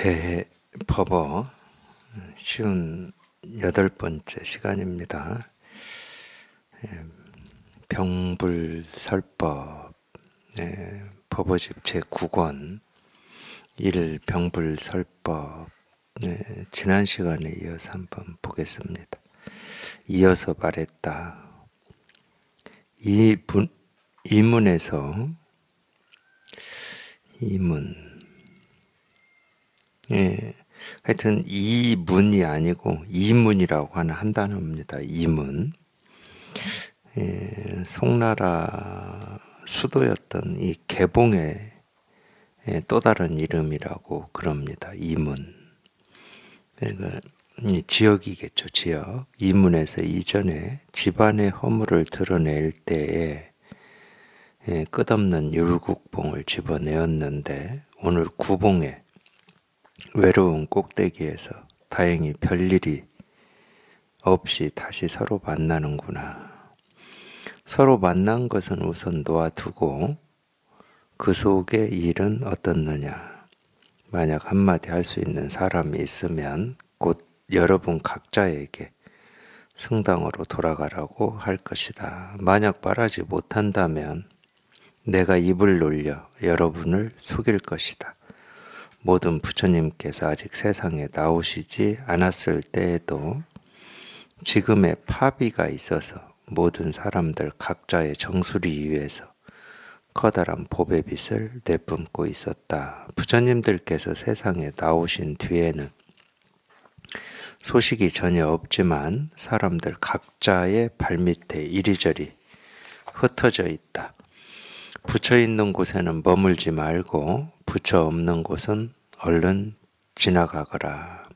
대법어 쉬운 8번째 시간입니다. 병불설법, 법어집 제9권 1 병불설법, 지난 시간에 이어서 한번 보겠습니다. 이어서 말했다. 이문에서 하여튼 이문이 아니고 이문이라고 하는 한 단어입니다. 이문. 송나라 수도였던 이 개봉의 또 다른 이름이라고 그럽니다. 이문. 그러니까 지역이겠죠. 지역. 이문에서 이전에 집안의 허물을 드러낼 때에 끝없는 율곡봉을 집어내었는데 오늘 구봉에 외로운 꼭대기에서 다행히 별일이 없이 다시 서로 만나는구나. 서로 만난 것은 우선 놓아두고 그 속의 일은 어떻느냐. 만약 한마디 할 수 있는 사람이 있으면 곧 여러분 각자에게 성당으로 돌아가라고 할 것이다. 만약 말하지 못한다면 내가 입을 놀려 여러분을 속일 것이다. 모든 부처님께서 아직 세상에 나오시지 않았을 때에도 지금의 파비가 있어서 모든 사람들 각자의 정수리 위에서 커다란 법의 빛을 내뿜고 있었다. 부처님들께서 세상에 나오신 뒤에는 소식이 전혀 없지만 사람들 각자의 발밑에 이리저리 흩어져 있다. 부처 있는 곳에는 머물지 말고 부처 없는 곳은 얼른 지나가거라.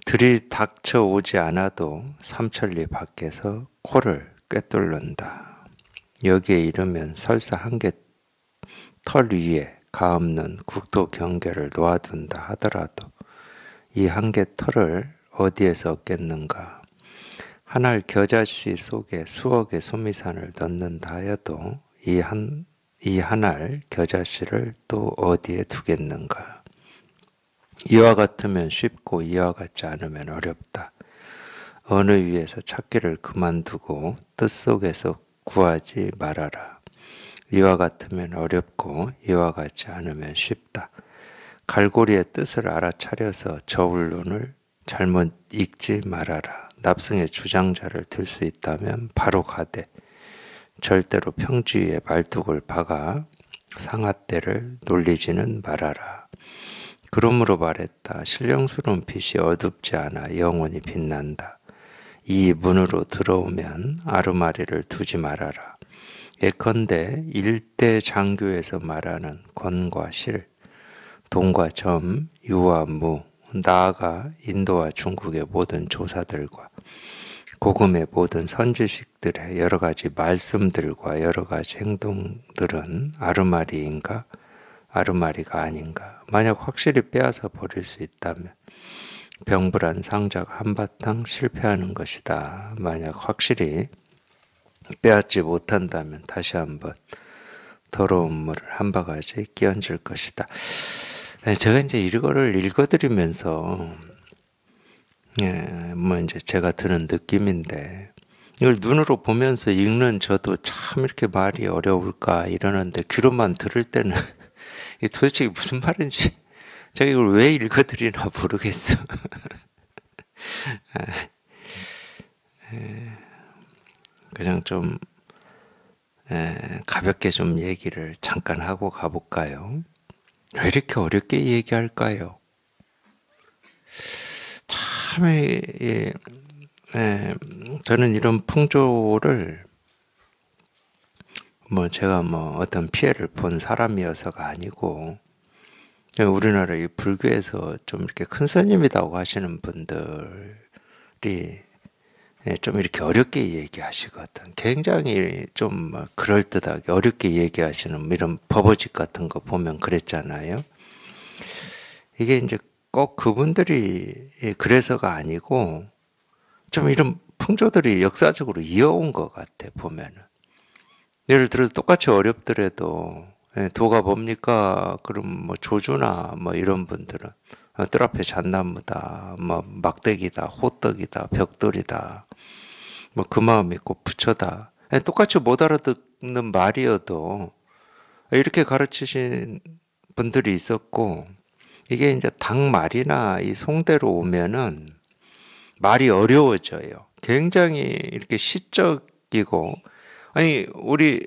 들이닥쳐 오지 않아도 삼천리 밖에서 코를 꿰뚫는다. 여기에 이르면 설사 한 개 털 위에 가없는 국토 경계를 놓아둔다 하더라도 이 한 개 털을 어디에서 얻겠는가. 한 알 겨자씨 속에 수억의 수미산을 넣는다 하여도 이 한 알 겨자씨를 또 어디에 두겠는가. 이와 같으면 쉽고 이와 같지 않으면 어렵다. 어느 위에서 찾기를 그만두고 뜻 속에서 구하지 말아라. 이와 같으면 어렵고 이와 같지 않으면 쉽다. 갈고리의 뜻을 알아차려서 저울론을 잘못 읽지 말아라. 납승의 주장자를 들 수 있다면 바로 가되 절대로 평지 위에 말뚝을 박아 상아떼를 놀리지는 말아라. 그러므로 말했다. 신령스러운 빛이 어둡지 않아 영원히 빛난다. 이 문으로 들어오면 아르마리를 두지 말아라. 예컨대 일대 장교에서 말하는 권과 실, 동과 점, 유와 무, 나아가 인도와 중국의 모든 조사들과 고금의 모든 선지식들의 여러 가지 말씀들과 여러 가지 행동들은 아르마리인가 아르마리가 아닌가. 만약 확실히 빼앗아 버릴 수 있다면 병불안 상자가 한바탕 실패하는 것이다. 만약 확실히 빼앗지 못한다면 다시 한번 더러운 물을 한 바가지 끼얹을 것이다. 제가 이제 이거를 읽어드리면서 이제 제가 드는 느낌인데 이걸 눈으로 보면서 읽는 저도 참 이렇게 말이 어려울까 이러는데 귀로만 들을 때는 이게 도대체 이게 무슨 말인지 제가 이걸 왜 읽어드리나 모르겠어. 그냥 좀 가볍게 좀 얘기를 잠깐 하고 가볼까요? 왜 이렇게 어렵게 얘기할까요? 참 저는 이런 풍조를 제가 어떤 피해를 본 사람이어서가 아니고 우리나라 이 불교에서 좀 이렇게 큰 스님이라고 하시는 분들이 좀 이렇게 어렵게 얘기하시거든. 굉장히 좀 그럴듯하게 어렵게 얘기하시는 이런 법어집 같은 거 보면 그랬잖아요. 이게 이제 꼭 그분들이 그래서가 아니고 좀 이런 풍조들이 역사적으로 이어온 것 같아 보면은. 예를 들어서 똑같이 어렵더라도 예, 도가 뭡니까? 그럼 뭐 조주나 뭐 이런 분들은 뜰 앞에 잣나무다, 뭐 막대기다, 호떡이다, 벽돌이다, 뭐 그 마음 있고 부처다. 예, 똑같이 못 알아듣는 말이어도 이렇게 가르치신 분들이 있었고, 이게 이제 당말이나 이 송대로 오면은 말이 어려워져요. 굉장히 이렇게 시적이고, 아니, 우리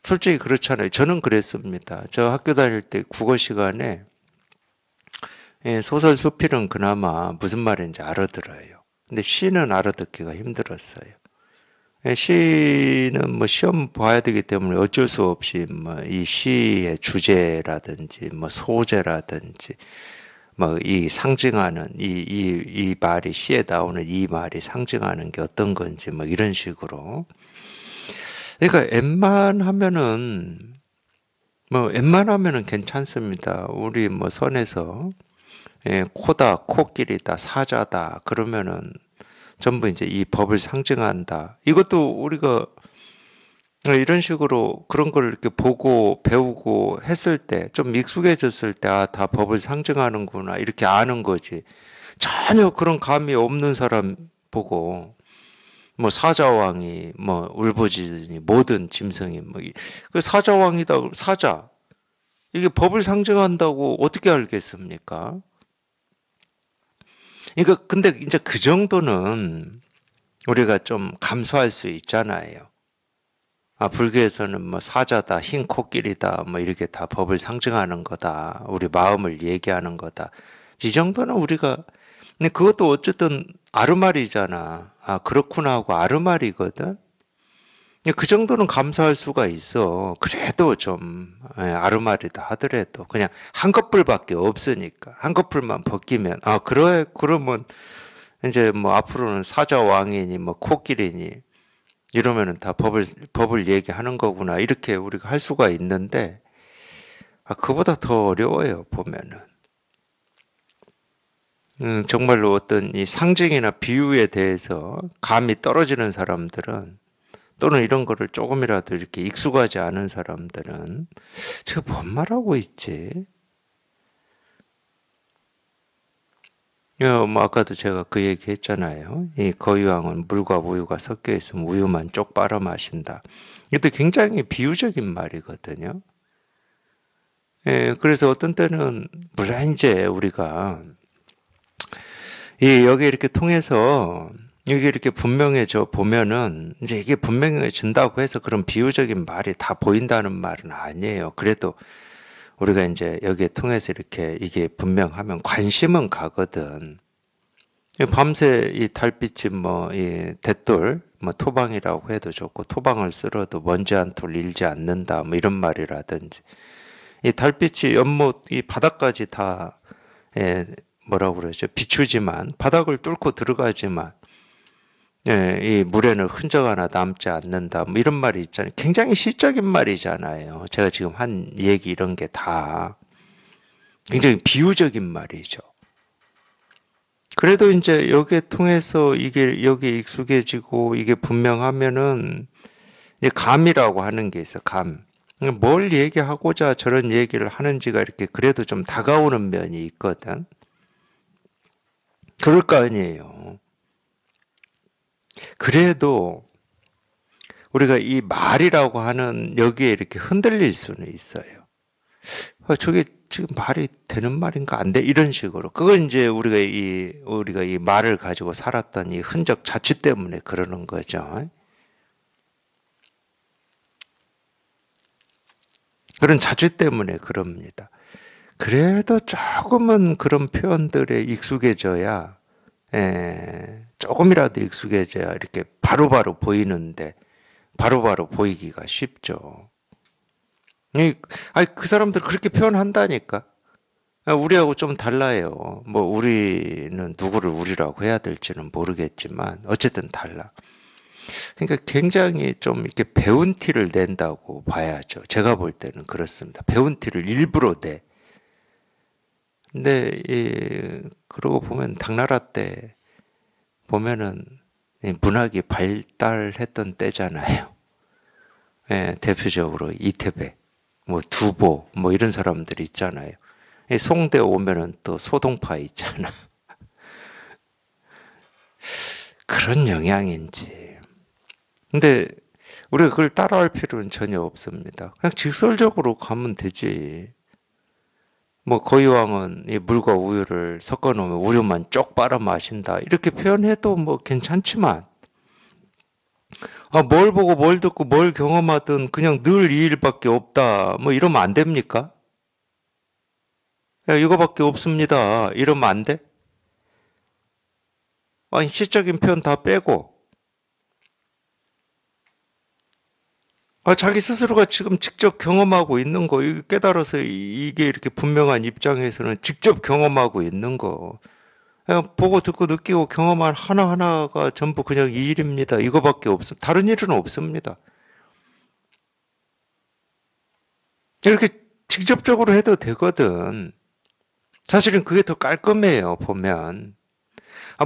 솔직히 그렇잖아요. 저는 그랬습니다. 저 학교 다닐 때 국어 시간에 예, 소설 수필은 그나마 무슨 말인지 알아들어요. 근데 시는 알아듣기가 힘들었어요. 예, 시는 뭐 시험 봐야 되기 때문에 어쩔 수 없이 뭐 이 시의 주제라든지 뭐 소재라든지 뭐 이 상징하는 이 말이 시에 나오는 이 말이 상징하는 게 어떤 건지 뭐 이런 식으로. 그러니까 웬만하면은 괜찮습니다. 우리 뭐 선에서 예, 코다, 코끼리다, 사자다 그러면은 전부 이제 이 법을 상징한다. 이것도 우리가 이런 식으로 그런 걸 이렇게 보고 배우고 했을 때 좀 익숙해졌을 때 아, 다 법을 상징하는구나 이렇게 아는 거지. 전혀 그런 감이 없는 사람 보고 뭐 사자왕이 뭐 울부짖으니 모든 짐승이 그 사자왕이다 사자 이게 법을 상징한다고 어떻게 알겠습니까? 그러니까 근데 이제 그 정도는 우리가 좀 감수할 수 있잖아요. 아, 불교에서는 뭐 사자다, 흰 코끼리다, 뭐 이렇게 다 법을 상징하는 거다. 우리 마음을 얘기하는 거다. 이 정도는 우리가, 근데 그것도 어쨌든 아르말이잖아. 아, 그렇구나 하고 아르말이거든. 근데 그 정도는 감수할 수가 있어. 그래도 좀, 예, 아르말이다 하더라도 그냥 한꺼풀밖에 없으니까. 한꺼풀만 벗기면, 아, 그래, 그러면 이제 뭐 앞으로는 사자 왕이니 뭐 코끼리니 이러면은 다 법을 얘기하는 거구나. 이렇게 우리가 할 수가 있는데, 아, 그보다 더 어려워요, 보면은. 정말로 어떤 이 상징이나 비유에 대해서 감이 떨어지는 사람들은, 또는 이런 거를 조금이라도 이렇게 익숙하지 않은 사람들은, 제가 뭔 말하고 있지? 뭐, 아까도 제가 그 얘기 했잖아요. 이 거유왕은 물과 우유가 섞여 있으면 우유만 쪽 빨아 마신다. 이것도 굉장히 비유적인 말이거든요. 예, 그래서 어떤 때는 물론 이제 우리가 이 여기 이렇게 통해서 이게 이렇게 분명해져 보면은 이제 이게 분명해진다고 해서 그런 비유적인 말이 다 보인다는 말은 아니에요. 그래도 우리가 이제 여기에 통해서 이렇게 이게 분명하면 관심은 가거든. 밤새 이 달빛이 뭐 이 댓돌 뭐 토방이라고 해도 좋고 토방을 쓸어도 먼지 한 톨 일지 않는다 뭐 이런 말이라든지 이 달빛이 연못 이 바닥까지 다 예, 뭐라고 그러죠? 비추지만 바닥을 뚫고 들어가지만 예, 이 물에는 흔적 하나 남지 않는다. 뭐 이런 말이 있잖아요. 굉장히 시적인 말이잖아요. 제가 지금 한 얘기 이런 게 다 굉장히 비유적인 말이죠. 그래도 이제 여기에 통해서 이게 여기에 익숙해지고 이게 분명하면은 이제 감이라고 하는 게 있어. 감. 뭘 얘기하고자 저런 얘기를 하는지가 이렇게 그래도 좀 다가오는 면이 있거든. 그럴 거 아니에요. 그래도 우리가 이 말이라고 하는 여기에 이렇게 흔들릴 수는 있어요. 저게 지금 말이 되는 말인가 안 돼? 이런 식으로. 그건 이제 우리가 이 말을 가지고 살았던 이 흔적 자취 때문에 그러는 거죠. 그런 자취 때문에 그럽니다. 그래도 조금은 그런 표현들에 익숙해져야, 조금이라도 익숙해져야 이렇게 바로바로 보이는데, 바로바로 보이기가 쉽죠. 아니, 그 사람들 그렇게 표현한다니까. 우리하고 좀 달라요. 뭐, 우리는 누구를 우리라고 해야 될지는 모르겠지만, 어쨌든 달라. 그러니까 굉장히 좀 이렇게 배운 티를 낸다고 봐야죠. 제가 볼 때는 그렇습니다. 배운 티를 일부러 내. 근데, 그러고 보면 당나라 때 보면은 이 문학이 발달했던 때잖아요. 예, 대표적으로 이태백. 뭐 두보, 뭐 이런 사람들 있잖아요. 송대 오면은 또 소동파 있잖아. 그런 영향인지. 근데 우리가 그걸 따라할 필요는 전혀 없습니다. 그냥 직설적으로 가면 되지. 뭐 거위왕은 이 물과 우유를 섞어 놓으면 우유만 쪽 빨아 마신다. 이렇게 표현해도 뭐 괜찮지만 뭘 보고 뭘 듣고 뭘 경험하든 그냥 늘 이 일밖에 없다. 뭐 이러면 안 됩니까? 야, 이거밖에 없습니다. 이러면 안 돼? 아니, 시적인 표현 다 빼고, 자기 스스로가 지금 직접 경험하고 있는 거, 이거 깨달아서 이게 이렇게 분명한 입장에서는 직접 경험하고 있는 거. 그냥 보고 듣고 느끼고 경험한 하나하나가 전부 그냥 이 일입니다. 이거밖에 없습니다. 다른 일은 없습니다. 이렇게 직접적으로 해도 되거든. 사실은 그게 더 깔끔해요, 보면.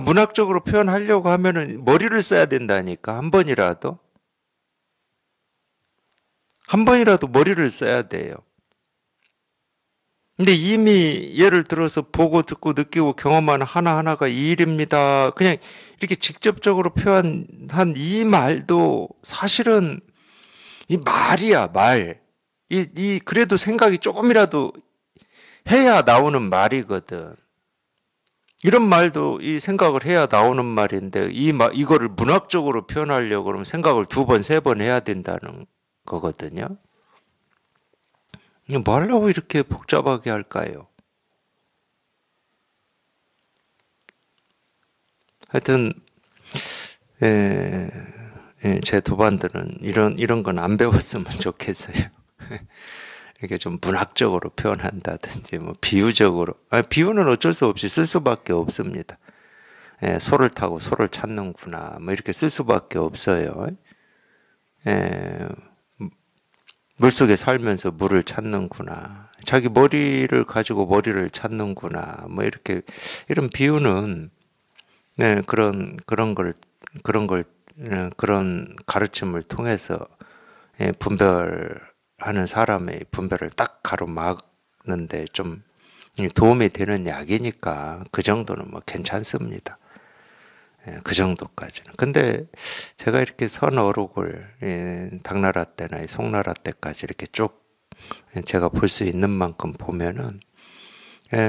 문학적으로 표현하려고 하면은 머리를 써야 된다니까, 한 번이라도. 한 번이라도 머리를 써야 돼요. 근데 이미 예를 들어서 보고 듣고 느끼고 경험하는 하나하나가 이 일입니다. 그냥 이렇게 직접적으로 표현한 이 말도 사실은 이 말이야, 말. 그래도 생각이 조금이라도 해야 나오는 말이거든. 이런 말도 이 생각을 해야 나오는 말인데, 이거를 문학적으로 표현하려고 그러면 생각을 두 번, 세 번 해야 된다는 거거든요. 뭐 하려고 이렇게 복잡하게 할까요? 하여튼, 예, 제 도반들은 이런 건 안 배웠으면 좋겠어요. 이렇게 좀 문학적으로 표현한다든지, 뭐, 비유적으로. 비유는 어쩔 수 없이 쓸 수밖에 없습니다. 소를 타고 소를 찾는구나. 뭐, 이렇게 쓸 수밖에 없어요. 예, 물속에 살면서 물을 찾는구나. 자기 머리를 가지고 머리를 찾는구나. 뭐, 이런 비유는, 네, 그런 가르침을 통해서 분별하는 사람의 분별을 딱 가로막는데 좀 도움이 되는 약이니까 그 정도는 뭐 괜찮습니다. 그 정도까지는. 근데 제가 이렇게 선 어록을 당나라 때나 송나라 때까지 이렇게 쭉 제가 볼 수 있는 만큼 보면은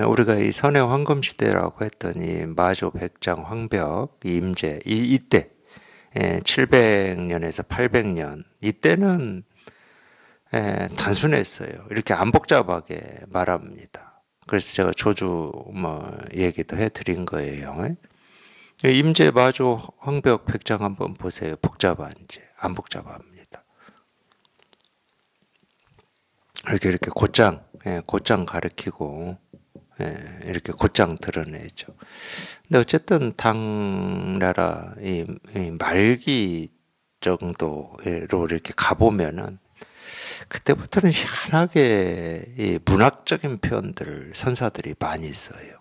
우리가 이 선의 황금 시대라고 했더니 마조, 백장, 황벽, 임제 이때 700년에서 800년 이때는 단순했어요. 이렇게 안 복잡하게 말합니다. 그래서 제가 조주 뭐 얘기도 해드린 거예요. 임제, 마조, 황벽, 백장 한번 보세요. 복잡한지 안 복잡합니다. 이렇게 곧장 가르키고 이렇게 곧장 드러내죠. 근데 어쨌든 당나라 이 말기 정도로 이렇게 가보면은 그때부터는 희한하게 이 문학적인 표현들을 선사들이 많이 써요.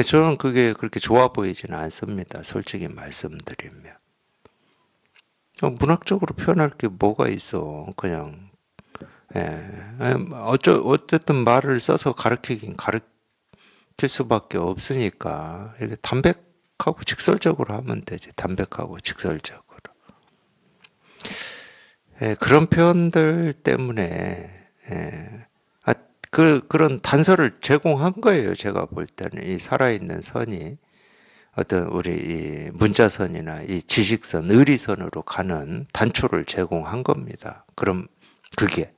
저는 그게 그렇게 좋아 보이지는 않습니다. 솔직히 말씀드리면. 문학적으로 표현할 게 뭐가 있어. 그냥, 어쨌든 말을 써서 가르칠 수밖에 없으니까. 이렇게 담백하고 직설적으로 하면 되지. 담백하고 직설적으로. 그런 표현들 때문에, 그런 단서를 제공한 거예요. 제가 볼 때는. 이 살아있는 선이 어떤 우리 이 문자선이나 이 지식선, 의리선으로 가는 단초를 제공한 겁니다. 그럼 그게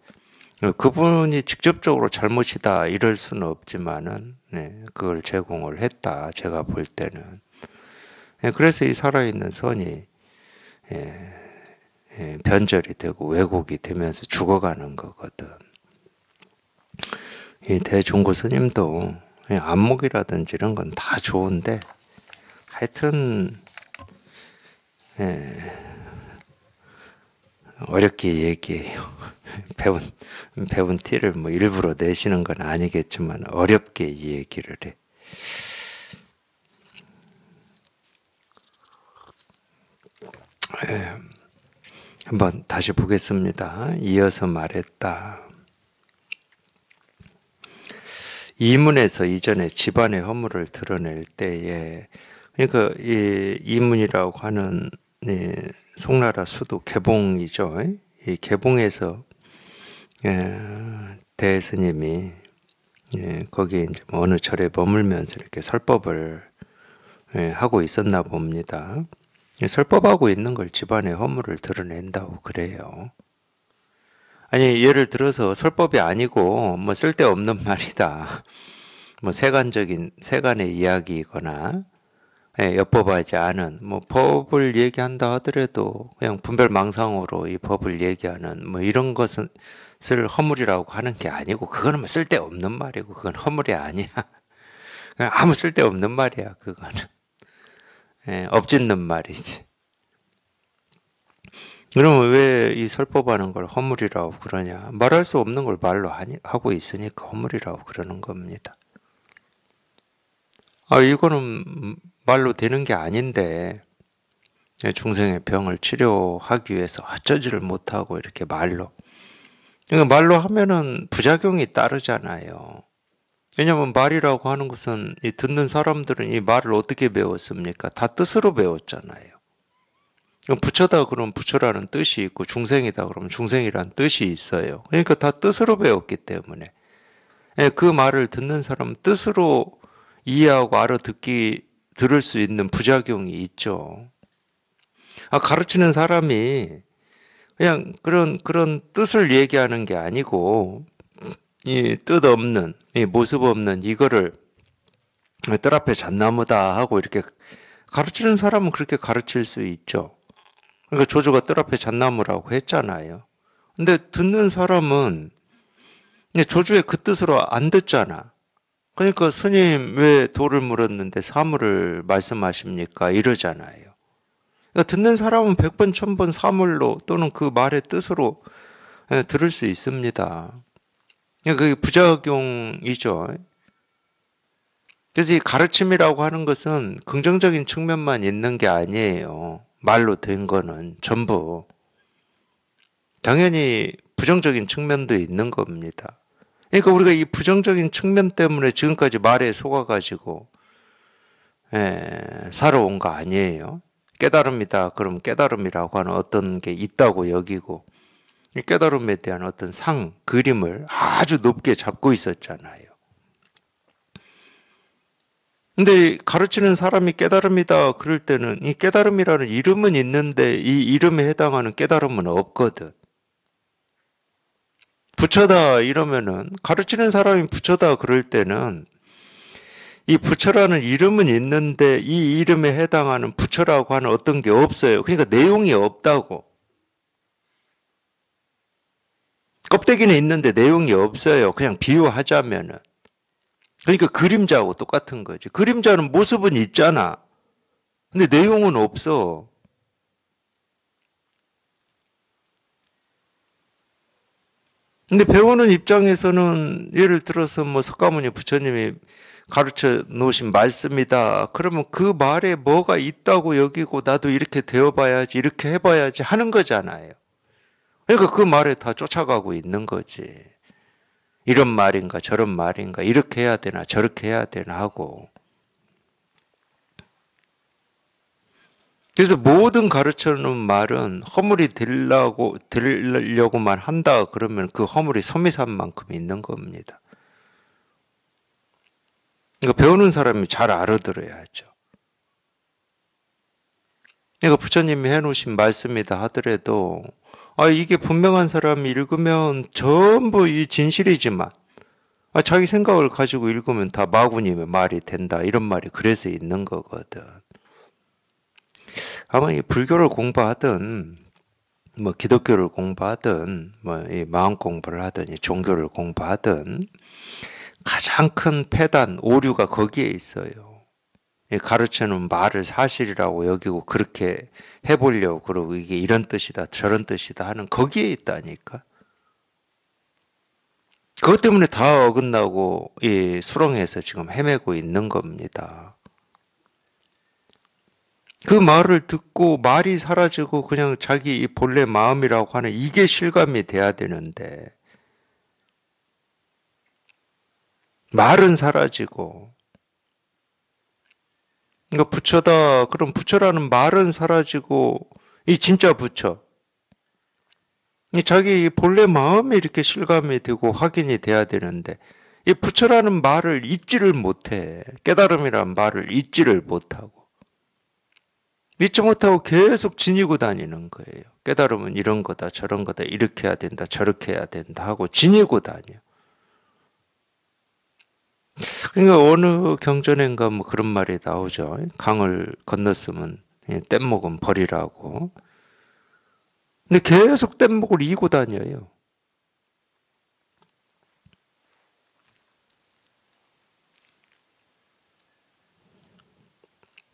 그분이 직접적으로 잘못이다 이럴 수는 없지만은 그걸 제공을 했다. 제가 볼 때는. 그래서 이 살아있는 선이 변절이 되고 왜곡이 되면서 죽어가는 거거든. 이 대종고 스님도 안목이라든지 이런 건 다 좋은데 하여튼 어렵게 얘기해요. 배운 티를 뭐 일부러 내시는 건 아니겠지만 어렵게 이 얘기를 해. 한번 다시 보겠습니다. 이어서 말했다. 이문에서 이전에 집안의 허물을 드러낼 때에, 그러니까 이 이문이라고 하는 송나라 수도 개봉이죠. 이 개봉에서 대스님이 거기에 이제 뭐 어느 절에 머물면서 이렇게 설법을 하고 있었나 봅니다. 설법하고 있는 걸 집안의 허물을 드러낸다고 그래요. 아니, 예를 들어서 설법이 아니고 뭐 쓸데없는 말이다, 뭐 세간의 이야기이거나 엿법하지 않은 뭐 법을 얘기한다 하더라도 그냥 분별망상으로 이 법을 얘기하는 뭐 이런 것은 쓸 허물이라고 하는 게 아니고, 그거는 뭐 쓸데없는 말이고, 그건 허물이 아니야. 그냥 아무 쓸데없는 말이야, 그거는. 엎짓는 말이지. 그러면 왜 이 설법하는 걸 허물이라고 그러냐? 말할 수 없는 걸 말로 하고 있으니까 허물이라고 그러는 겁니다. 이거는 말로 되는 게 아닌데, 중생의 병을 치료하기 위해서 어쩌지를 못하고 이렇게 말로. 그러니까 말로 하면은 부작용이 따르잖아요. 왜냐면 말이라고 하는 것은 이 듣는 사람들은 이 말을 어떻게 배웠습니까? 다 뜻으로 배웠잖아요. 부처다 그러면 부처라는 뜻이 있고, 중생이다 그러면 중생이라는 뜻이 있어요. 그러니까 다 뜻으로 배웠기 때문에 그 말을 듣는 사람은 뜻으로 이해하고 들을 수 있는 부작용이 있죠. 가르치는 사람이 그냥 그런 뜻을 얘기하는 게 아니고, 이 뜻 없는, 이 모습 없는 이거를 뜰 앞에 잣나무다 하고 이렇게 가르치는 사람은 그렇게 가르칠 수 있죠. 그러니까 조조가 뜰 앞에 잣나무라고 했잖아요. 근데 듣는 사람은 조조의 그 뜻으로 안 듣잖아. 그러니까 스님 왜 돌을 물었는데 사물을 말씀하십니까? 이러잖아요. 그러니까 듣는 사람은 100번, 1000번 사물로 또는 그 말의 뜻으로 들을 수 있습니다. 그러니까 그게 부작용이죠. 그래서 이 가르침이라고 하는 것은 긍정적인 측면만 있는 게 아니에요. 말로 된 거는 전부. 당연히 부정적인 측면도 있는 겁니다. 그러니까 우리가 이 부정적인 측면 때문에 지금까지 말에 속아가지고 살아온 거 아니에요. 깨달음이다 그럼 깨달음이라고 하는 어떤 게 있다고 여기고, 이 깨달음에 대한 어떤 그림을 아주 높게 잡고 있었잖아요. 근데 가르치는 사람이 깨달음이다 그럴 때는 이 깨달음이라는 이름은 있는데 이 이름에 해당하는 깨달음은 없거든. 부처다 이러면은, 가르치는 사람이 부처다 그럴 때는 이 부처라는 이름은 있는데 이 이름에 해당하는 부처라고 하는 어떤 게 없어요. 그러니까 내용이 없다고. 껍데기는 있는데 내용이 없어요. 그냥 비유하자면은. 그러니까 그림자하고 똑같은 거지. 그림자는 모습은 있잖아. 근데 내용은 없어. 근데 배우는 입장에서는 예를 들어서 뭐 석가모니 부처님이 가르쳐 놓으신 말씀이다. 그러면 그 말에 뭐가 있다고 여기고 나도 이렇게 되어봐야지, 이렇게 해봐야지 하는 거잖아요. 그러니까 그 말에 다 쫓아가고 있는 거지. 이런 말인가 저런 말인가, 이렇게 해야 되나 저렇게 해야 되나 하고. 그래서 모든 가르쳐놓은 말은 허물이 되려고만 한다 그러면 그 허물이 소미산만큼 있는 겁니다. 그러니까 배우는 사람이 잘 알아들어야죠. 그러니까 부처님이 해놓으신 말씀이다 하더라도 이게 분명한 사람이 읽으면 전부 이 진실이지만 자기 생각을 가지고 읽으면 다 마구님의 말이 된다, 이런 말이 그래서 있는 거거든. 아마 이 불교를 공부하든 뭐 기독교를 공부하든 뭐 이 마음 공부를 하든 이 종교를 공부하든 가장 큰 폐단, 오류가 거기에 있어요. 가르치는 말을 사실이라고 여기고 그렇게 해보려고 그러고 이게 이런 뜻이다 저런 뜻이다 하는 거기에 있다니까. 그것 때문에 다 어긋나고 이 수렁에서 지금 헤매고 있는 겁니다. 그 말을 듣고 말이 사라지고 그냥 자기 이 본래 마음이라고 하는 이게 실감이 돼야 되는데 말은 사라지고 그러니까 부처다 그럼 부처라는 말은 사라지고 이 진짜 부처 이 자기 본래 마음이 이렇게 실감이 되고 확인이 돼야 되는데 이 부처라는 말을 잊지를 못해 깨달음이란 말을 잊지를 못하고 믿지 못하고 계속 지니고 다니는 거예요. 깨달음은 이런 거다 저런 거다 이렇게 해야 된다 저렇게 해야 된다 하고 지니고 다녀. 그러니까 어느 경전인가 뭐 그런 말이 나오죠. 강을 건넜으면 뗏목은 버리라고. 근데 계속 뗏목을 이고 다녀요.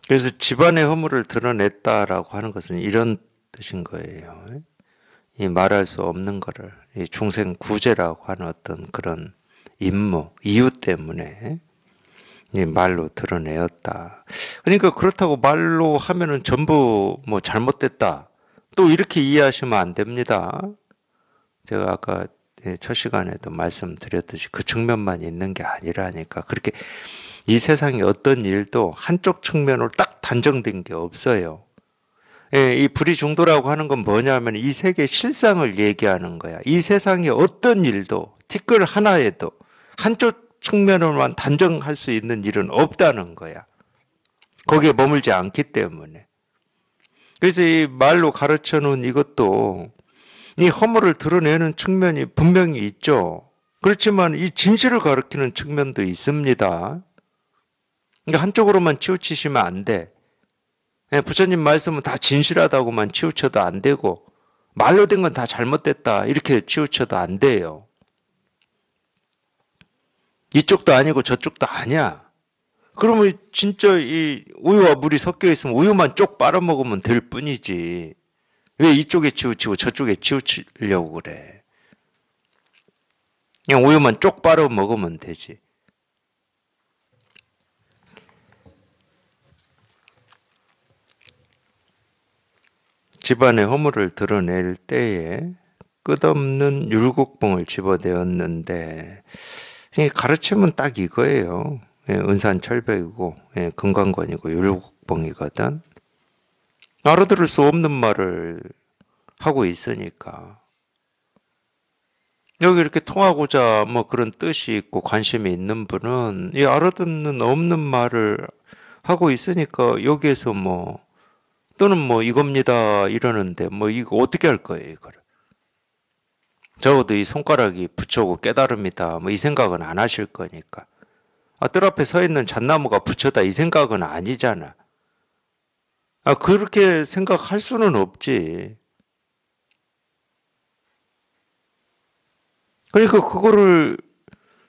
그래서 집안의 허물을 드러냈다라고 하는 것은 이런 뜻인 거예요. 이 말할 수 없는 거를 이 중생 구제라고 하는 어떤 그런 임무, 이유 때문에 이 말로 드러내었다. 그러니까 그렇다고 말로 하면은 전부 뭐 잘못됐다. 또 이렇게 이해하시면 안 됩니다. 제가 아까 첫 시간에도 말씀드렸듯이 그 측면만 있는 게 아니라니까. 그렇게 이 세상에 어떤 일도 한쪽 측면으로 딱 단정된 게 없어요. 예, 이 불이중도라고 하는 건 뭐냐면 이 세계 실상을 얘기하는 거야. 이 세상에 어떤 일도 티끌 하나에도 한쪽 측면으로만 단정할 수 있는 일은 없다는 거야. 거기에 머물지 않기 때문에. 그래서 이 말로 가르쳐 놓은 이것도 이 허물을 드러내는 측면이 분명히 있죠. 그렇지만 이 진실을 가리키는 측면도 있습니다. 그러니까 한쪽으로만 치우치시면 안 돼. 부처님 말씀은 다 진실하다고만 치우쳐도 안 되고 말로 된 건 다 잘못됐다 이렇게 치우쳐도 안 돼요. 이쪽도 아니고 저쪽도 아니야. 그러면 진짜 이 우유와 물이 섞여 있으면 우유만 쪽 빨아먹으면 될 뿐이지. 왜 이쪽에 치우치고 저쪽에 치우치려고 그래. 그냥 우유만 쪽 빨아먹으면 되지. 집안의 허물을 드러낼 때에 끝없는 율곡봉을 집어내었는데 가르침은 딱 이거예요. 은산철벽이고 금강권이고 율곡봉이거든. 알아들을 수 없는 말을 하고 있으니까 여기 이렇게 통하고자 뭐 그런 뜻이 있고 관심이 있는 분은 이 알아듣는 없는 말을 하고 있으니까 여기에서 뭐 또는 뭐 이겁니다 이러는데 뭐 이거 어떻게 할 거예요 이거를. 적어도 이 손가락이 부처고 깨달음이다 뭐 이 생각은 안 하실 거니까. 뜰 앞에 서 있는 잣나무가 부처다 이 생각은 아니잖아. 그렇게 생각할 수는 없지. 그러니까 그거를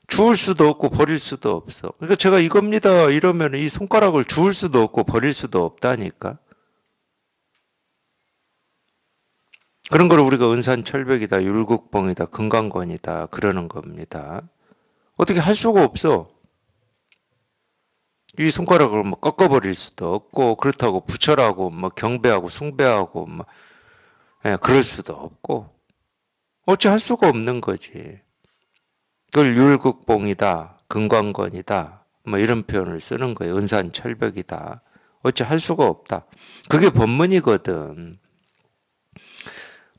주울 수도 없고 버릴 수도 없어. 그러니까 제가 이겁니다 이러면 이 손가락을 주울 수도 없고 버릴 수도 없다니까. 그런 걸 우리가 은산철벽이다, 율곡봉이다, 금강권이다 그러는 겁니다. 어떻게 할 수가 없어. 이 손가락을 뭐 꺾어버릴 수도 없고 그렇다고 부처라고 뭐 경배하고 숭배하고 뭐 그럴 수도 없고 어찌 할 수가 없는 거지. 그걸 율곡봉이다, 금강권이다 뭐 이런 표현을 쓰는 거예요. 은산철벽이다. 어찌 할 수가 없다. 그게 법문이거든.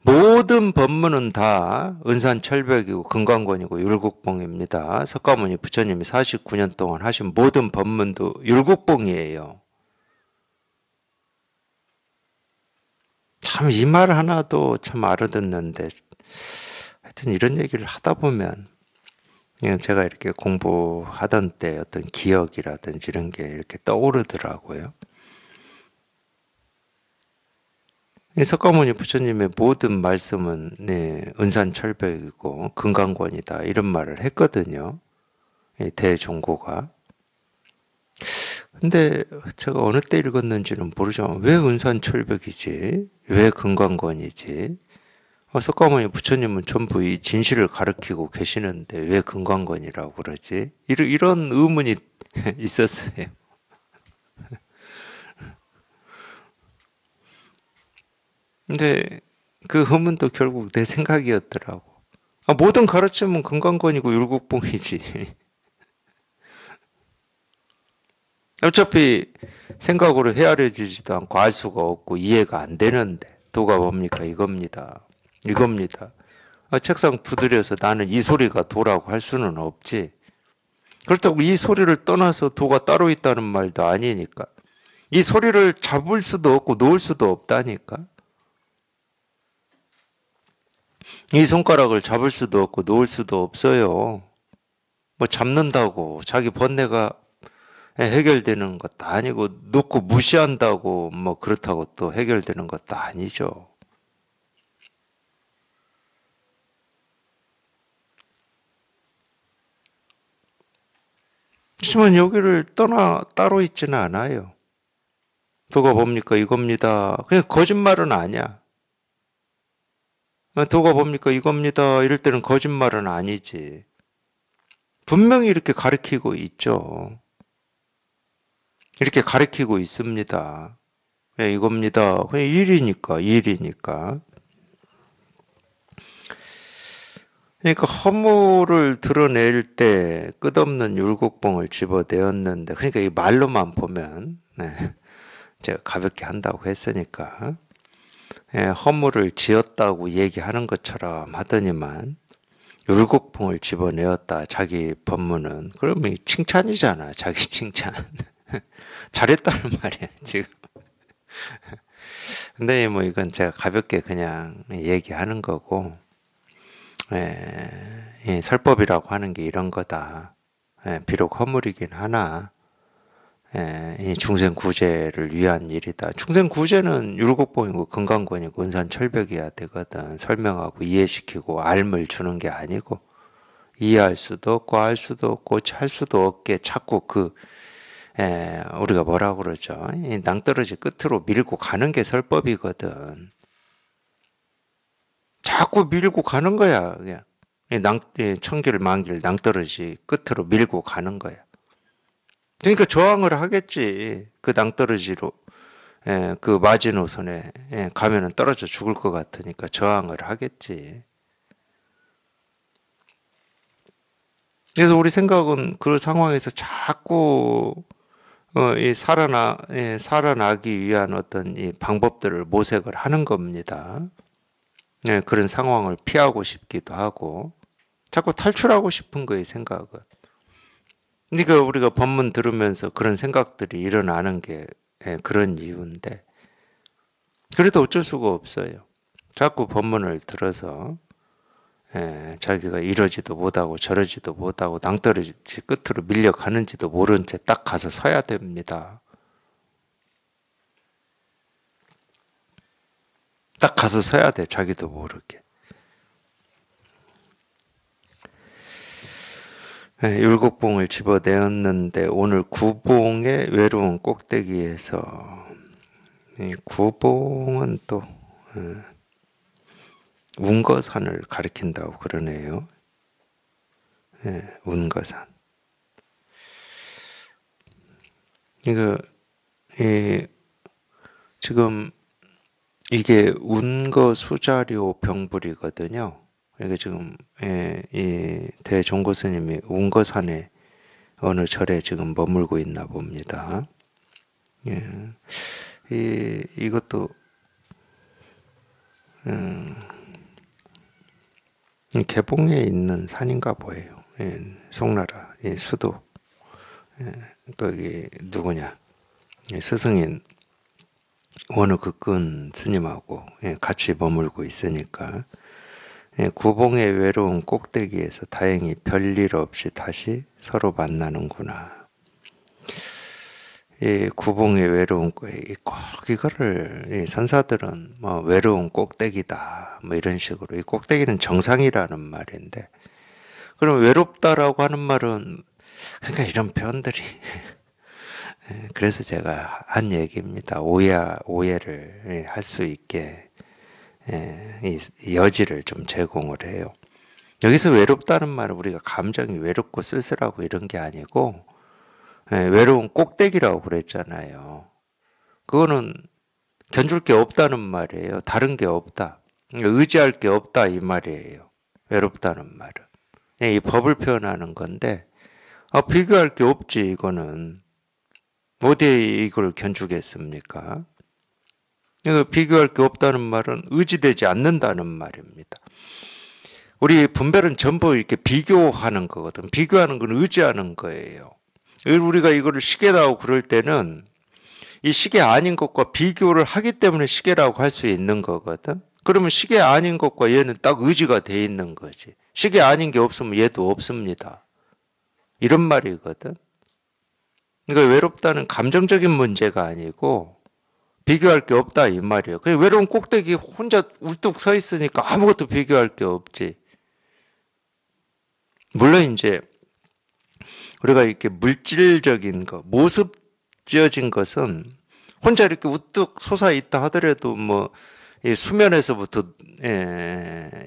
모든 법문은 다 은산철벽이고 금강권이고 율곡봉입니다. 석가모니 부처님이 49년 동안 하신 모든 법문도 율곡봉이에요. 참 이 말 하나도 참 알아듣는데 하여튼 이런 얘기를 하다 보면 제가 이렇게 공부하던 때 어떤 기억이라든지 이런 게 이렇게 떠오르더라고요. 석가모니 부처님의 모든 말씀은 은산철벽이고 금강권이다 이런 말을 했거든요. 대종고가. 근데 제가 어느 때 읽었는지는 모르지만 왜 은산철벽이지? 왜 금강권이지? 석가모니 부처님은 전부 이 진실을 가르치고 계시는데 왜 금강권이라고 그러지? 이런 의문이 있었어요. 근데 그 의문도 결국 내 생각이었더라고. 모든 가르침은 금강권이고 율곡봉이지. 어차피 생각으로 헤아려지지도 않고 알 수가 없고 이해가 안 되는데 도가 뭡니까? 이겁니다. 이겁니다. 책상 두드려서 나는 이 소리가 도라고 할 수는 없지. 그렇다고 이 소리를 떠나서 도가 따로 있다는 말도 아니니까. 이 소리를 잡을 수도 없고 놓을 수도 없다니까. 이 손가락을 잡을 수도 없고 놓을 수도 없어요. 뭐 잡는다고 자기 번뇌가 해결되는 것도 아니고 놓고 무시한다고 뭐 그렇다고 또 해결되는 것도 아니죠. 하지만 여기를 떠나 따로 있지는 않아요. 도가 뭡니까? 이겁니다. 그냥 거짓말은 아니야. 도가 뭡니까? 이겁니다. 이럴 때는 거짓말은 아니지. 분명히 이렇게 가르치고 있죠. 이렇게 가르치고 있습니다. 그냥 이겁니다. 그냥 일이니까, 일이니까. 그러니까 허물을 드러낼 때 끝없는 율곡봉을 집어내었는데, 그러니까 이 말로만 보면, 제가 가볍게 한다고 했으니까, 허물을 지었다고 얘기하는 것처럼 하더니만, 율곡봉을 집어내었다, 자기 법문은. 그러면 칭찬이잖아, 자기 칭찬. 잘했다는 말이야, 지금. 근데 뭐 이건 제가 가볍게 그냥 얘기하는 거고, 설법이라고 하는 게 이런 거다. 비록 허물이긴 하나, 이 중생구제를 위한 일이다. 중생구제는 율곡봉이고 금강권이고 은산철벽이어야 되거든. 설명하고 이해시키고 알을 주는 게 아니고, 이해할 수도 없고 알 수도 없고 할 수도 없게 자꾸 우리가 뭐라고 그러죠? 이 낭떠러지 끝으로 밀고 가는 게 설법이거든. 자꾸 밀고 가는 거야. 그냥 천길 만길 낭떠러지 끝으로 밀고 가는 거야. 그러니까 저항을 하겠지. 그 낭떠러지로 그 마지노선에 가면은 떨어져 죽을 것 같으니까 저항을 하겠지. 그래서 우리 생각은 그 상황에서 자꾸 살아나기 위한 어떤 이 방법들을 모색을 하는 겁니다. 그런 상황을 피하고 싶기도 하고, 자꾸 탈출하고 싶은 거예요, 생각은. 그러니까 우리가 법문 들으면서 그런 생각들이 일어나는 게 그런 이유인데, 그래도 어쩔 수가 없어요. 자꾸 법문을 들어서 자기가 이러지도 못하고 저러지도 못하고 낭떠러지 끝으로 밀려가는지도 모른 채 딱 가서 서야 됩니다. 딱 가서 서야 돼, 자기도 모르게. 율곡봉을 집어내었는데 오늘 구봉의 외로운 꼭대기에서, 이 구봉은 또 운거산을 가리킨다고 그러네요. 운거산. 이거 지금 이게 운거수자료 병불이거든요. 그러니까 지금 이 대종고 스님이 운거산에 어느 절에 지금 머물고 있나 봅니다. 이것도 개봉에 있는 산인가 보여요. 송나라 수도. 거기 누구냐? 스승인 원우극근 스님하고 같이 머물고 있으니까 구봉의 외로운 꼭대기에서 다행히 별일 없이 다시 서로 만나는구나. 이 구봉의 외로운 꼭 이거를 선사들은 뭐 외로운 꼭대기다 뭐 이런 식으로, 이 꼭대기는 정상이라는 말인데, 그럼 외롭다라고 하는 말은 그러니까 이런 표현들이 그래서 제가 한 얘기입니다. 오해를 할 수 있게 이 여지를 좀 제공을 해요. 여기서 외롭다는 말은 우리가 감정이 외롭고 쓸쓸하고 이런 게 아니고 외로운 꼭대기라고 그랬잖아요. 그거는 견줄 게 없다는 말이에요. 다른 게 없다. 의지할 게 없다 이 말이에요. 외롭다는 말은. 이 법을 표현하는 건데 비교할 게 없지 이거는. 어디에 이걸 견주겠습니까? 비교할 게 없다는 말은 의지되지 않는다는 말입니다. 우리 분별은 전부 이렇게 비교하는 거거든. 비교하는 건 의지하는 거예요. 우리가 이거를 시계라고 그럴 때는 이 시계 아닌 것과 비교를 하기 때문에 시계라고 할 수 있는 거거든. 그러면 시계 아닌 것과 얘는 딱 의지가 돼 있는 거지. 시계 아닌 게 없으면 얘도 없습니다. 이런 말이거든. 그러니까 외롭다는 감정적인 문제가 아니고 비교할 게 없다 이 말이에요. 그냥 외로운 꼭대기 혼자 울뚝 서 있으니까 아무것도 비교할 게 없지. 물론 이제 우리가 이렇게 물질적인 거, 모습 지어진 것은 혼자 이렇게 우뚝 솟아 있다 하더라도 이 수면에서부터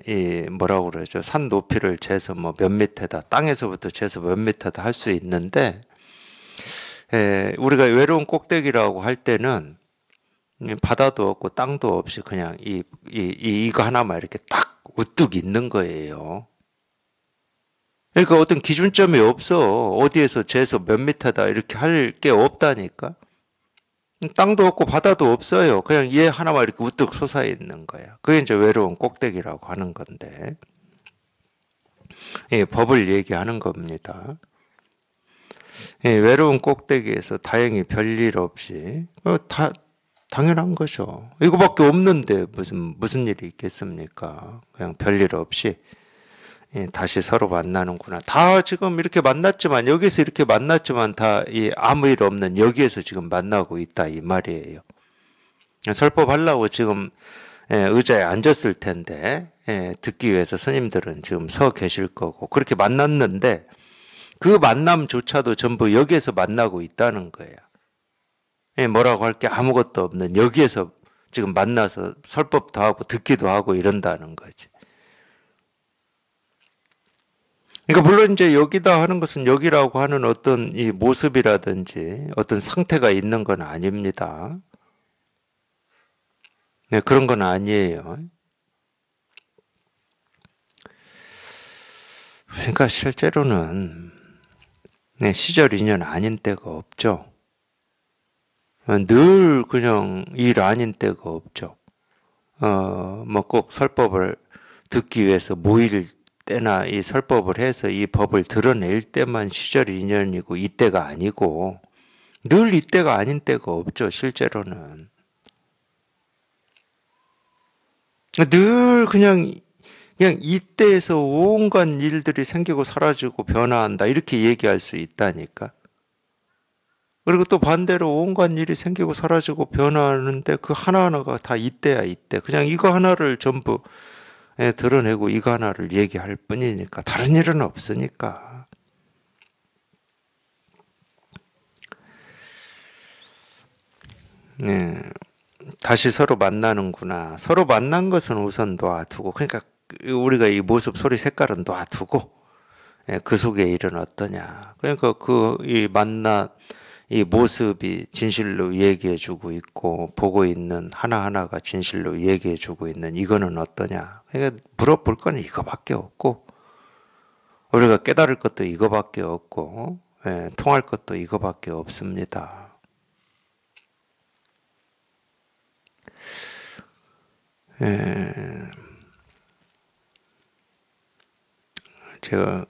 이 뭐라고 그러죠? 산 높이를 재서 몇 미터다, 땅에서부터 재서 몇 미터다 할 수 있는데 우리가 외로운 꼭대기라고 할 때는 바다도 없고 땅도 없이 그냥 이거 하나만 이렇게 딱 우뚝 있는 거예요. 그러니까 어떤 기준점이 없어. 어디에서 재서 몇 미터다 이렇게 할 게 없다니까. 땅도 없고 바다도 없어요. 그냥 얘 하나만 이렇게 우뚝 솟아 있는 거야. 그게 이제 외로운 꼭대기라고 하는 건데. 법을 얘기하는 겁니다. 외로운 꼭대기에서 다행히 별일 없이 당연한 거죠. 이거밖에 없는데 무슨 일이 있겠습니까? 그냥 별일 없이 다시 서로 만나는구나. 다 지금 이렇게 만났지만 여기서 이렇게 만났지만 다 아무 일 없는 여기에서 지금 만나고 있다 이 말이에요. 설법하려고 지금 의자에 앉았을 텐데 듣기 위해서 스님들은 지금 서 계실 거고 그렇게 만났는데 그 만남조차도 전부 여기에서 만나고 있다는 거예요. 뭐라고 할 게 아무것도 없는 여기에서 지금 만나서 설법도 하고 듣기도 하고 이런다는 거지. 그러니까 물론 이제 여기다 하는 것은 여기라고 하는 어떤 이 모습이라든지 어떤 상태가 있는 건 아닙니다. 그런 건 아니에요. 그러니까 실제로는 시절 인연 아닌 때가 없죠. 늘 그냥 일 아닌 때가 없죠. 꼭 설법을 듣기 위해서 모일 때나 이 설법을 해서 이 법을 드러낼 때만 시절 인연이고 이때가 아니고 늘 이때가 아닌 때가 없죠. 실제로는. 늘 그냥 이때에서 온갖 일들이 생기고 사라지고 변화한다 이렇게 얘기할 수 있다니까. 그리고 또 반대로 온갖 일이 생기고 사라지고 변화하는데 그 하나하나가 다 이때야 이때. 그냥 이거 하나를 전부 드러내고 이거 하나를 얘기할 뿐이니까 다른 일은 없으니까. 다시 서로 만나는구나. 서로 만난 것은 우선 놔두고 그러니까 우리가 이 모습 소리 색깔은 놔두고 그 속의 일은 어떠냐. 그러니까 이 모습이 진실로 얘기해주고 있고 보고 있는 하나하나가 진실로 얘기해주고 있는 이거는 어떠냐. 그러니까 물어볼 건 이거밖에 없고 우리가 깨달을 것도 이거밖에 없고 통할 것도 이거밖에 없습니다. 제가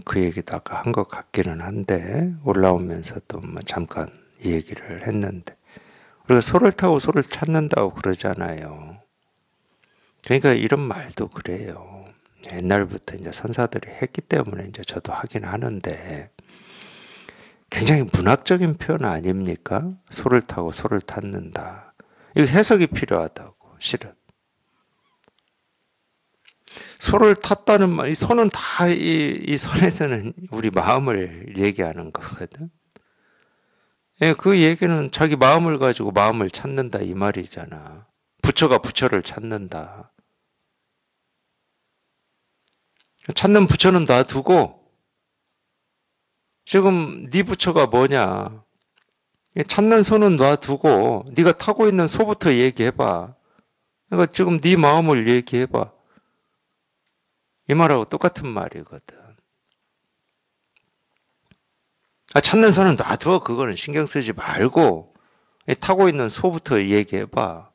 그 얘기도 아까 한 것 같기는 한데 올라오면서 또 잠깐 이 얘기를 했는데 우리가 소를 타고 소를 찾는다고 그러잖아요. 그러니까 이런 말도 그래요. 옛날부터 이제 선사들이 했기 때문에 이제 저도 하긴 하는데 굉장히 문학적인 표현 아닙니까? 소를 타고 소를 탔는다. 이거 해석이 필요하다고 실은. 소를 탔다는 말, 이 소는 다 이 선에서는 우리 마음을 얘기하는 거거든. 그 얘기는 자기 마음을 가지고 마음을 찾는다 이 말이잖아. 부처가 부처를 찾는다. 찾는 부처는 놔두고 지금 네 부처가 뭐냐? 찾는 소는 놔두고 네가 타고 있는 소부터 얘기해봐. 그러니까 지금 네 마음을 얘기해봐. 이 말하고 똑같은 말이거든. 찾는 소는 놔두어. 그거는 신경 쓰지 말고 타고 있는 소부터 얘기해봐.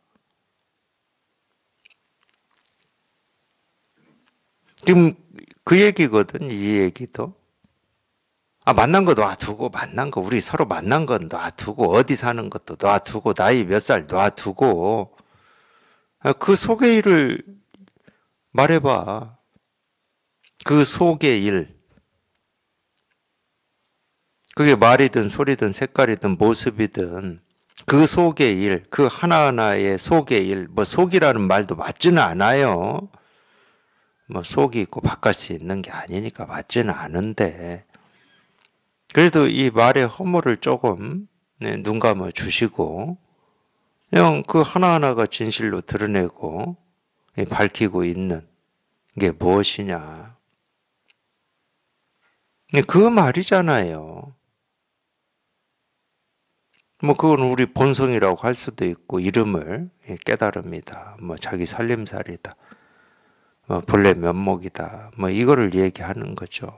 지금 그 얘기거든, 이 얘기도. 만난 거 놔두고, 만난 거, 우리 서로 만난 건 놔두고, 어디 사는 것도 놔두고, 나이 몇 살 놔두고, 그 속의 일을 말해봐. 그 속의 일. 그게 말이든 소리든 색깔이든 모습이든 그 속의 일, 그 하나하나의 속의 일, 뭐 속이라는 말도 맞지는 않아요. 뭐 속이 있고 바깥이 있는 게 아니니까 맞지는 않은데, 그래도 이 말의 허물을 조금 눈 감아 주시고, 그냥 그 하나하나가 진실로 드러내고 밝히고 있는 게 무엇이냐. 그 말이잖아요. 뭐 그건 우리 본성이라고 할 수도 있고, 이름을 깨달음이다, 뭐 자기 살림살이다, 뭐 본래 면목이다, 뭐 이거를 얘기하는 거죠.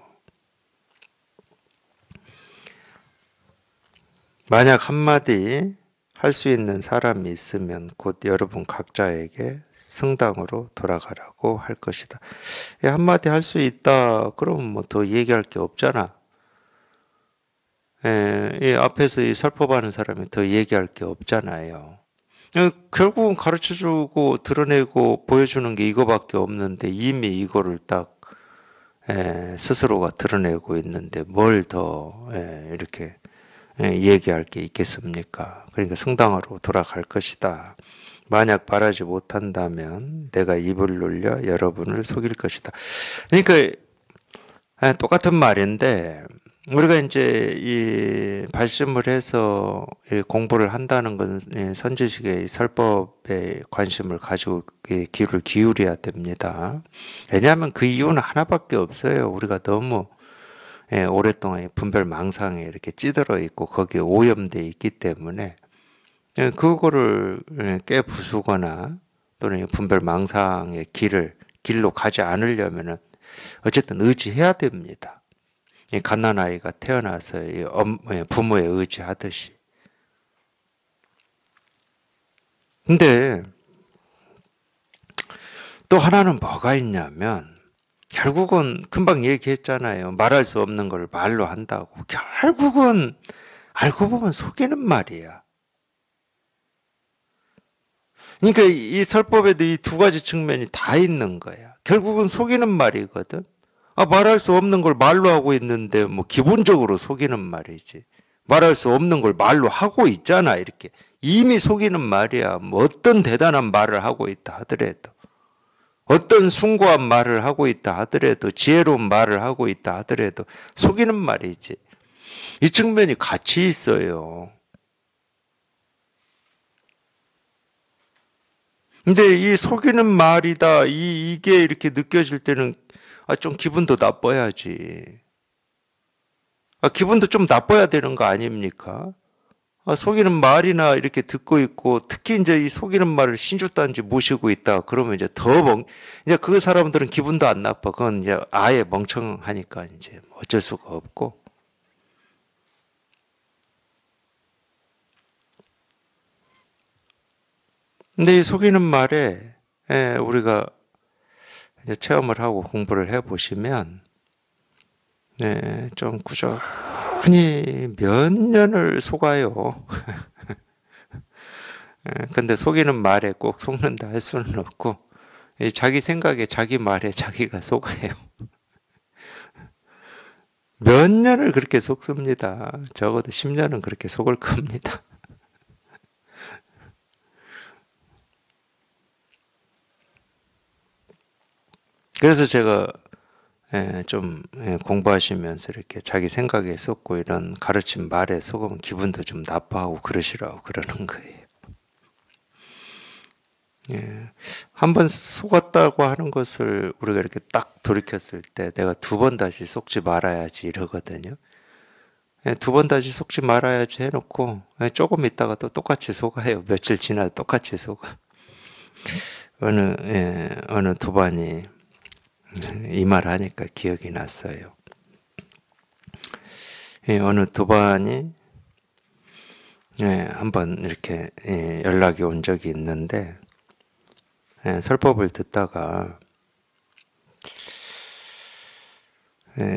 만약 한마디 할 수 있는 사람이 있으면 곧 여러분 각자에게 성당으로 돌아가라고 할 것이다. 한마디 할 수 있다 그러면 뭐 더 얘기할 게 없잖아. 이 앞에서 이 설법하는 사람이 더 얘기할 게 없잖아요. 결국은 가르쳐주고 드러내고 보여주는 게 이거밖에 없는데, 이미 이거를 딱 스스로가 드러내고 있는데 뭘 더 이렇게 얘기할 게 있겠습니까? 그러니까 성당으로 돌아갈 것이다. 만약 바라지 못한다면 내가 입을 놀려 여러분을 속일 것이다. 그러니까 똑같은 말인데, 우리가 이제 이 발심을 해서 공부를 한다는 건 선지식의 설법에 관심을 가지고 귀를 기울여야 됩니다. 왜냐하면 그 이유는 하나밖에 없어요. 우리가 너무 오랫동안 분별 망상에 이렇게 찌들어 있고 거기에 오염되어 있기 때문에, 그거를 깨부수거나 또는 분별 망상의 길로 가지 않으려면은 어쨌든 의지해야 됩니다. 이 갓난아이가 태어나서 부모에 의지하듯이. 근데 또 하나는 뭐가 있냐면, 결국은 금방 얘기했잖아요. 말할 수 없는 걸 말로 한다고. 결국은 알고 보면 속이는 말이야. 그러니까 이 설법에도 이 두 가지 측면이 다 있는 거야. 결국은 속이는 말이거든. 말할 수 없는 걸 말로 하고 있는데 뭐 기본적으로 속이는 말이지. 말할 수 없는 걸 말로 하고 있잖아, 이렇게. 이미 속이는 말이야. 뭐 어떤 대단한 말을 하고 있다 하더라도, 어떤 숭고한 말을 하고 있다 하더라도, 지혜로운 말을 하고 있다 하더라도 속이는 말이지. 이 측면이 같이 있어요. 근데 이 속이는 말이다, 이게 이렇게 느껴질 때는 좀 기분도 나빠야지. 기분도 좀 나빠야 되는 거 아닙니까? 속이는 말이나 이렇게 듣고 있고, 특히 이제 이 속이는 말을 신주단지 모시고 있다 그러면 이제 이제 그 사람들은 기분도 안 나빠. 그건 이제 아예 멍청하니까 이제 어쩔 수가 없고. 근데 이 속이는 말에 우리가 이제 체험을 하고 공부를 해 보시면, 좀 꾸준히 몇 년을 속아요. 근데 속이는 말에 꼭 속는다 할 수는 없고, 자기 생각에 자기 말에 자기가 속아요. 몇 년을 그렇게 속습니다. 적어도 10년은 그렇게 속을 겁니다. 그래서 제가 좀 공부하시면서 이렇게 자기 생각에 속고 이런 가르친 말에 속으면 기분도 좀 나빠하고 그러시라고 그러는 거예요. 한번 속았다고 하는 것을 우리가 이렇게 딱 돌이켰을 때 내가 두 번 다시 속지 말아야지 이러거든요. 두 번 다시 속지 말아야지 해놓고 조금 있다가 또 똑같이 속아요. 며칠 지나도 똑같이 속아. 어느 도반이 이 말 하니까 기억이 났어요. 어느 도반이 한번 이렇게 연락이 온 적이 있는데 설법을 듣다가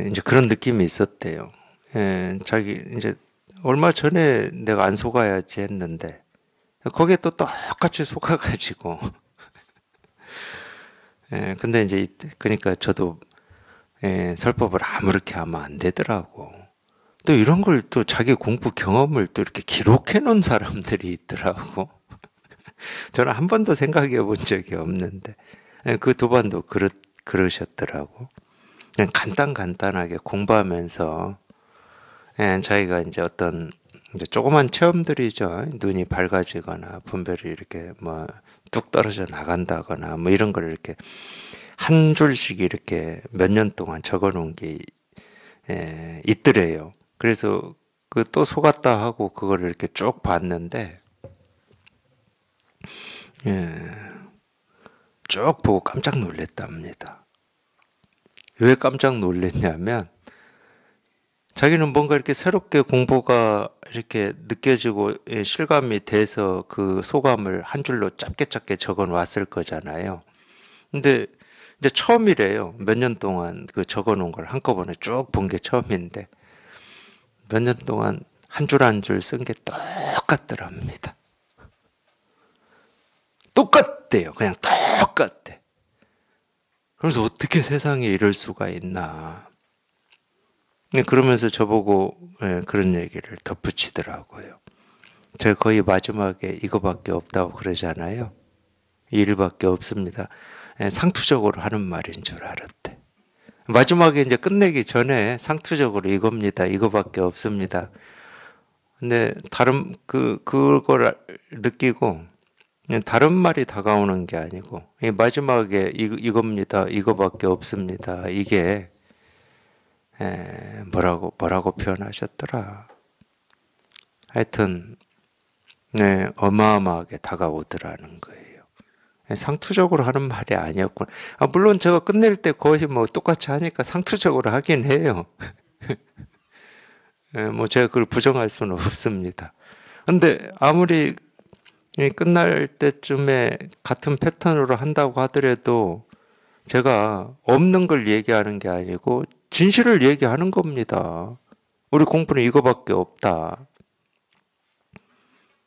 이제 그런 느낌이 있었대요. 자기 이제 얼마 전에 내가 안 속아야지 했는데 거기에 또 똑같이 속아가지고 근데 이제 그러니까 저도 설법을 아무렇게 하면 안 되더라고. 또 이런 걸 또 자기 공부 경험을 또 이렇게 기록해 놓은 사람들이 있더라고. 저는 한 번도 생각해 본 적이 없는데 그 도반도 그러셨더라고. 그냥 간단하게 공부하면서 자기가 이제 어떤 이제 조그만 체험들이죠. 눈이 밝아지거나 분별이 이렇게 뭐 뚝 떨어져 나간다거나 뭐 이런 걸 이렇게 한 줄씩 이렇게 몇 년 동안 적어 놓은 게 있더래요. 그래서 그 또 속았다 하고 그거를 이렇게 쭉 봤는데 쭉 보고 깜짝 놀랐답니다. 왜 깜짝 놀랐냐면 자기는 뭔가 이렇게 새롭게 공부가 이렇게 느껴지고 실감이 돼서 그 소감을 한 줄로 짧게 적어 놨을 거잖아요. 근데 이제 처음이래요. 몇 년 동안 그 적어 놓은 걸 한꺼번에 쭉 본 게 처음인데 몇 년 동안 한 줄 한 줄 쓴 게 똑같더랍니다. 똑같대요. 그냥 똑같대. 그래서 어떻게 세상에 이럴 수가 있나. 그러면서 저보고 그런 얘기를 덧붙이더라고요. 제가 거의 마지막에 이거밖에 없다고 그러잖아요. 이 일밖에 없습니다. 상투적으로 하는 말인 줄 알았대. 마지막에 이제 끝내기 전에 상투적으로 이겁니다. 이거밖에 없습니다. 근데 그걸 느끼고 다른 말이 다가오는 게 아니고 마지막에 이겁니다. 이거밖에 없습니다. 이게 뭐라고 표현하셨더라. 하여튼 어마어마하게 다가오더라는 거예요. 상투적으로 하는 말이 아니었군. 물론 제가 끝낼 때 거의 뭐 똑같이 하니까 상투적으로 하긴 해요. 뭐 제가 그걸 부정할 수는 없습니다. 근데 아무리 끝날 때쯤에 같은 패턴으로 한다고 하더라도 제가 없는 걸 얘기하는 게 아니고 진실을 얘기하는 겁니다. 우리 공부는 이거밖에 없다.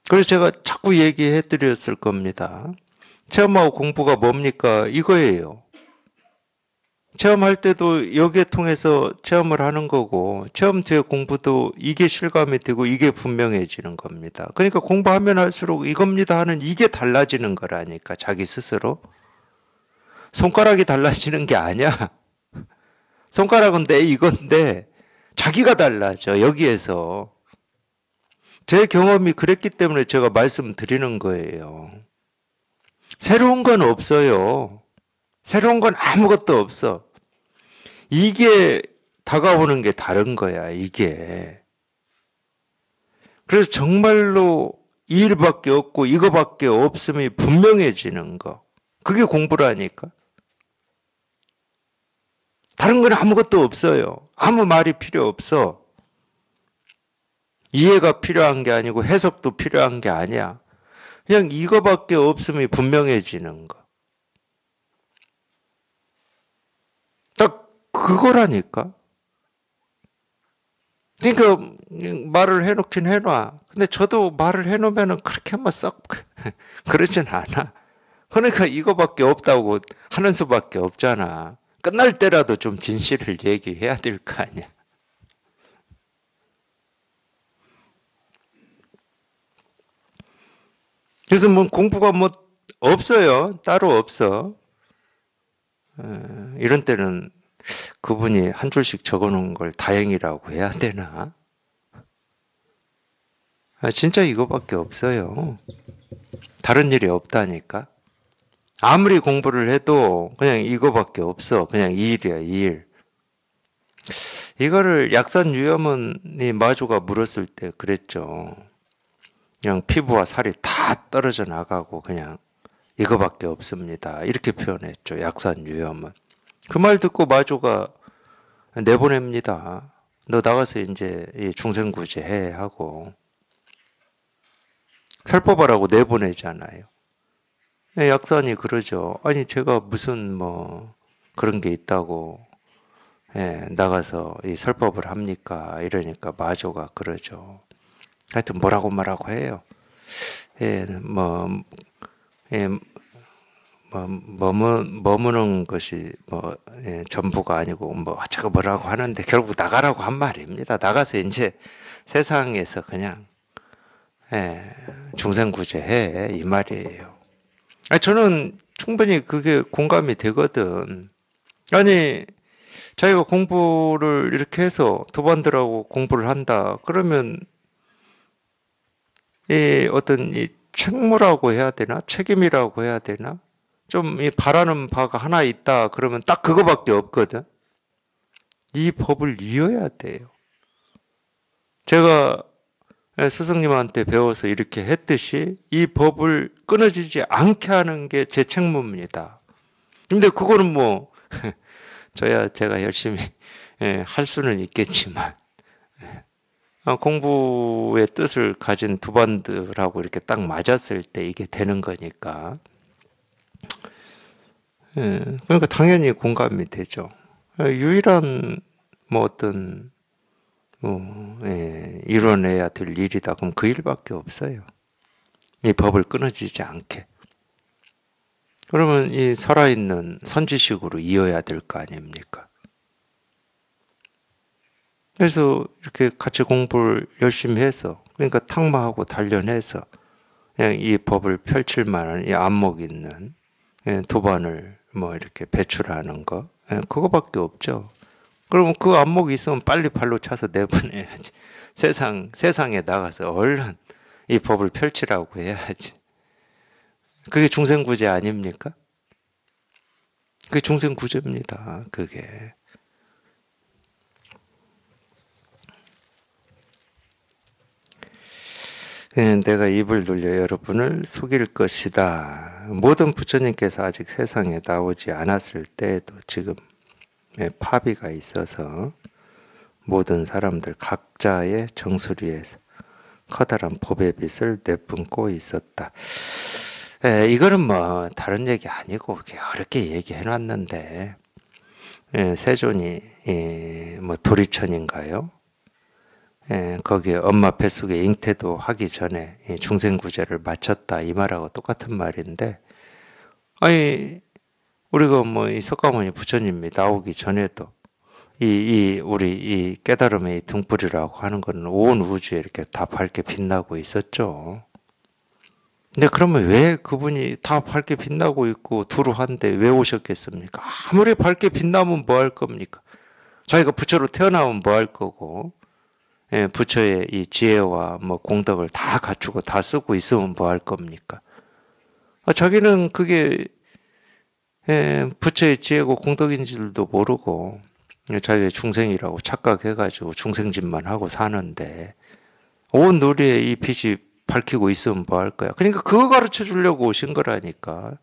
그래서 제가 자꾸 얘기해 드렸을 겁니다. 체험하고 공부가 뭡니까? 이거예요. 체험할 때도 여기에 통해서 체험을 하는 거고 체험 뒤에 공부도 이게 실감이 되고 이게 분명해지는 겁니다. 그러니까 공부하면 할수록 이겁니다 하는 이게 달라지는 거라니까 자기 스스로. 손가락이 달라지는 게 아니야. 손가락은 내 이건데 자기가 달라져 여기에서. 제 경험이 그랬기 때문에 제가 말씀드리는 거예요. 새로운 건 없어요. 새로운 건 아무것도 없어. 이게 다가오는 게 다른 거야, 이게. 그래서 정말로 이 일밖에 없고 이거밖에 없음이 분명해지는 거. 그게 공부라니까. 다른 건 아무것도 없어요. 아무 말이 필요 없어. 이해가 필요한 게 아니고 해석도 필요한 게 아니야. 그냥 이거밖에 없음이 분명해지는 거. 딱 그거라니까. 그러니까 말을 해놓긴 해놔. 근데 저도 말을 해놓으면 그렇게 막 썩 그러진 않아. 그러니까 이거밖에 없다고 하는 수밖에 없잖아. 끝날 때라도 좀 진실을 얘기해야 될 거 아니야. 그래서 뭐 공부가 뭐 없어요. 따로 없어. 이런 때는 그분이 한 줄씩 적어놓은 걸 다행이라고 해야 되나? 진짜 이거밖에 없어요. 다른 일이 없다니까. 아무리 공부를 해도 그냥 이거밖에 없어. 그냥 이 일이야, 이 일. 이거를 약산유염원이 마조가 물었을 때 그랬죠. 그냥 피부와 살이 다 떨어져 나가고 그냥 이거밖에 없습니다. 이렇게 표현했죠. 약산유염은. 그 말 듣고 마조가 내보냅니다. 너 나가서 이제 중생구제 해 하고 살법하라고 내보내잖아요. 약산이 그러죠. 아니 제가 무슨 뭐 그런 게 있다고 나가서 이 설법을 합니까? 이러니까 마조가 그러죠. 하여튼 뭐라고 말하고 해요. 예, 뭐, 예, 머무는 것이 전부가 아니고 뭐 어쩌고 뭐라고 하는데 결국 나가라고 한 말입니다. 나가서 이제 세상에서 그냥 중생구제해 이 말이에요. 저는 충분히 그게 공감이 되거든. 아니 자기가 공부를 이렇게 해서 도반들하고 공부를 한다. 그러면 이 어떤 이 책무라고 해야 되나? 책임이라고 해야 되나? 좀 바라는 바가 하나 있다. 그러면 딱 그거밖에 없거든. 이 법을 이어야 돼요. 제가 스승님한테 배워서 이렇게 했듯이 이 법을 끊어지지 않게 하는 게 제 책무입니다. 근데 그거는 뭐 저야 제가 열심히 할 수는 있겠지만 공부의 뜻을 가진 두반들하고 이렇게 딱 맞았을 때 이게 되는 거니까. 그러니까 당연히 공감이 되죠. 유일한 뭐 어떤 이뤄내야 될 일이다. 그럼 그 일밖에 없어요. 이 법을 끊어지지 않게. 그러면 이 살아있는 선지식으로 이어야 될 거 아닙니까? 그래서 이렇게 같이 공부를 열심히 해서, 그러니까 탁마하고 단련해서 그냥 이 법을 펼칠 만한 이 안목 있는 도반을 뭐 이렇게 배출하는 거, 그거밖에 없죠. 그러면 그 안목이 있으면 빨리 발로 차서 내보내야지. 세상에 나가서 얼른 이 법을 펼치라고 해야지. 그게 중생구제 아닙니까? 그게 중생구제입니다. 그게. 내가 입을 돌려 여러분을 속일 것이다. 모든 부처님께서 아직 세상에 나오지 않았을 때에도 지금 파비가 있어서 모든 사람들 각자의 정수리에서 커다란 법의 빛을 내뿜고 있었다. 이거는 뭐 다른 얘기 아니고 그렇게 어렵게 얘기해 놨는데 세존이 뭐 도리천인가요? 거기에 엄마 뱃속에 잉태도 하기 전에 중생구제를 마쳤다 이 말하고 똑같은 말인데, 아니 우리가 뭐 이 석가모니 부처님이 나오기 전에도 우리 이 깨달음의 등불이라고 하는 것은 온 우주에 이렇게 다 밝게 빛나고 있었죠. 근데 그러면 왜 그분이 다 밝게 빛나고 있고 두루한데 왜 오셨겠습니까? 아무리 밝게 빛나면 뭐 할 겁니까? 자기가 부처로 태어나면 뭐 할 거고, 부처의 이 지혜와 뭐 공덕을 다 갖추고 다 쓰고 있으면 뭐 할 겁니까? 자기는 그게 부처의 지혜고 공덕인 줄도 모르고 자기가 중생이라고 착각해가지고 중생짓만 하고 사는데 온 누리에 이 빛이 밝히고 있으면 뭐 할 거야? 그러니까 그거 가르쳐 주려고 오신 거라니까.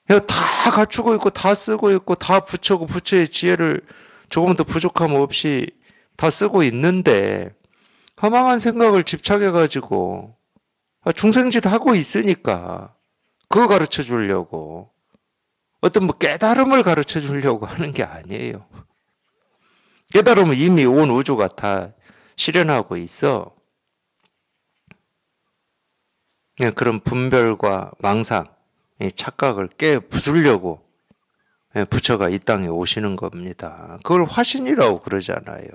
다 갖추고 있고 다 쓰고 있고 다 부처고 부처의 지혜를 조금 더 부족함 없이 다 쓰고 있는데 허망한 생각을 집착해가지고 중생짓 하고 있으니까 그거 가르쳐 주려고 어떤 뭐 깨달음을 가르쳐 주려고 하는 게 아니에요. 깨달음은 이미 온 우주가 다 실현하고 있어. 그런 분별과 망상, 착각을 깨 부수려고 부처가 이 땅에 오시는 겁니다. 그걸 화신이라고 그러잖아요.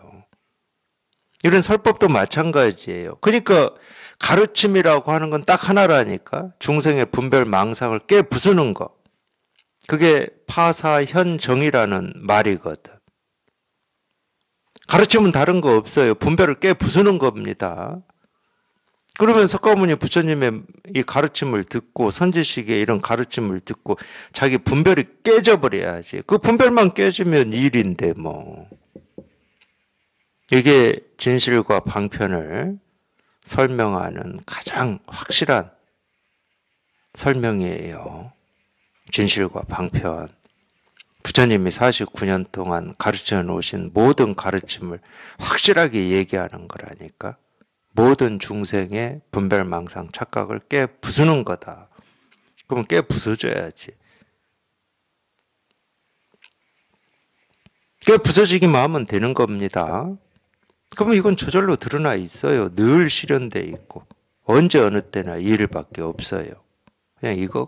이런 설법도 마찬가지예요. 그러니까 가르침이라고 하는 건 딱 하나라니까. 중생의 분별 망상을 깨 부수는 거. 그게 파사현정이라는 말이거든. 가르침은 다른 거 없어요. 분별을 깨 부수는 겁니다. 그러면 석가모니 부처님의 이 가르침을 듣고 선지식의 이런 가르침을 듣고 자기 분별이 깨져버려야지. 그 분별만 깨지면 일인데 뭐. 이게 진실과 방편을 설명하는 가장 확실한 설명이에요. 진실과 방편. 부처님이 49년 동안 가르쳐 놓으신 모든 가르침을 확실하게 얘기하는 거라니까. 모든 중생의 분별망상 착각을 깨 부수는 거다. 그럼 깨 부숴줘야지. 깨 부서지기만 하면 되는 겁니다. 그러면 이건 저절로 드러나 있어요. 늘 실현돼 있고 언제 어느 때나 이 일밖에 없어요. 그냥 이거.